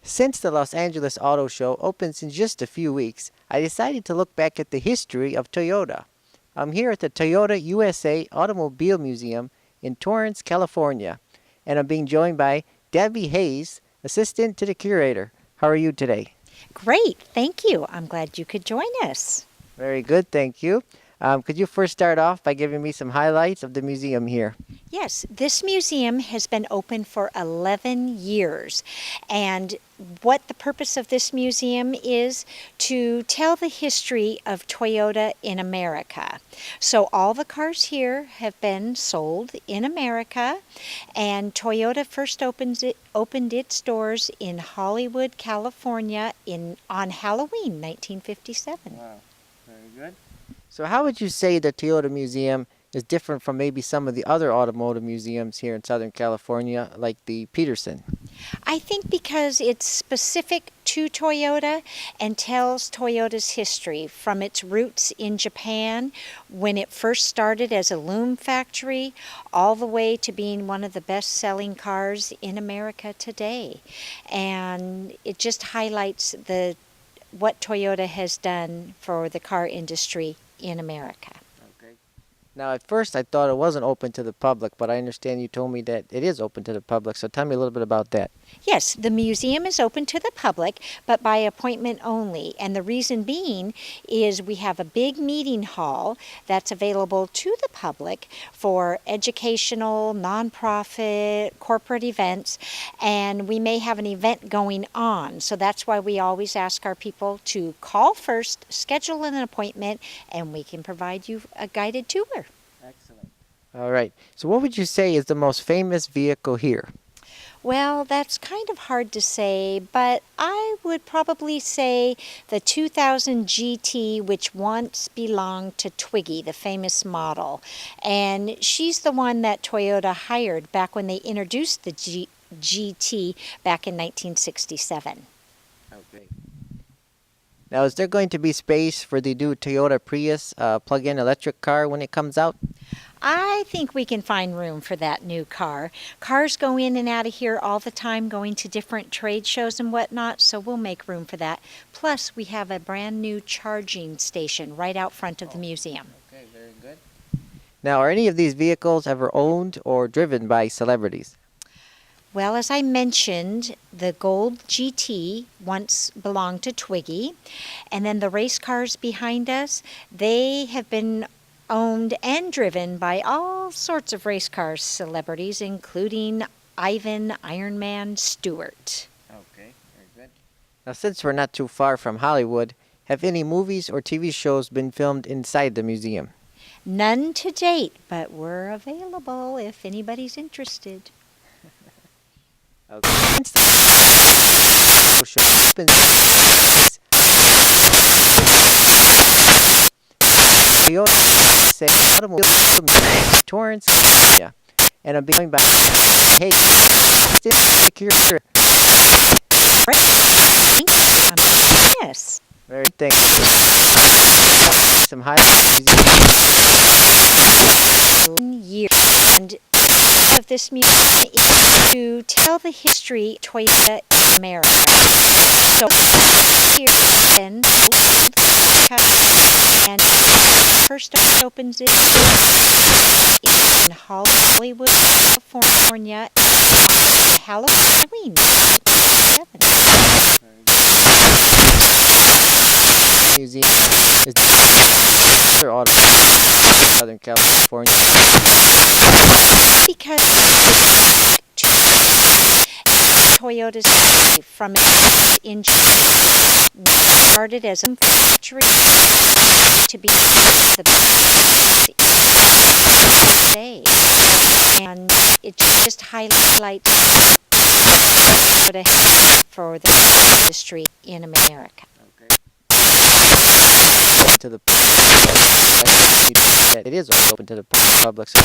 Since the Los Angeles Auto Show opens in just a few weeks, I decided to look back at the history of Toyota. I'm here at the Toyota USA Automobile Museum in Torrance, California, and I'm being joined by Debbie Hayes, assistant to the curator. How are you today? Great, thank you. I'm glad you could join us. Very good, thank you. Could you first start off by giving me some highlights of the museum here? Yes, this museum has been open for 11 years, and what the purpose of this museum is to tell the history of Toyota in America. So all the cars here have been sold in America, and Toyota first opened its doors in Hollywood, California on Halloween 1957. Wow, very good. So how would you say the Toyota Museum is different from maybe some of the other automotive museums here in Southern California, like the Peterson? I think because it's specific to Toyota and tells Toyota's history from its roots in Japan when it first started as a loom factory all the way to being one of the best-selling cars in America today. And it just highlights what Toyota has done for the car industry in America. Okay. Now, at first, I thought it wasn't open to the public, but I understand you told me that it is open to the public, so tell me a little bit about that. Yes, the museum is open to the public, but by appointment only. And the reason being is we have a big meeting hall that's available to the public for educational, nonprofit, corporate events, and we may have an event going on. So that's why we always ask our people to call first, schedule an appointment, and we can provide you a guided tour. Excellent. All right. So what would you say is the most famous vehicle here? Well, that's kind of hard to say, but I would probably say the 2000 GT, which once belonged to Twiggy, the famous model. And she's the one that Toyota hired back when they introduced the GT back in 1967. Okay. Now, is there going to be space for the new Toyota Prius plug-in electric car when it comes out? I think we can find room for that new car. Cars go in and out of here all the time, going to different trade shows and whatnot, so we'll make room for that. Plus, we have a brand new charging station right out front of the museum. Okay, very good. Now, are any of these vehicles ever owned or driven by celebrities? Well, as I mentioned, the gold GT once belonged to Twiggy, and then the race cars behind us, they have been owned and driven by all sorts of race car celebrities, including Ivan Iron Man Stewart. Okay, very good. Now, since we're not too far from Hollywood, have any movies or TV shows been filmed inside the museum? None to date, but we're available if anybody's interested. Okay. Torrance, yeah, and I'm being by hey, Curator. Yes. Very thank you. Some high year and of this museum is to tell the history of Toyota in America. So here then and first opens it in Hollywood, California, Halloween. Museum is the auto Southern California. Because Toyota's from its engine started as a factory to be the day, and it just highlights for the industry in America. Okay. To the it is open to the public. So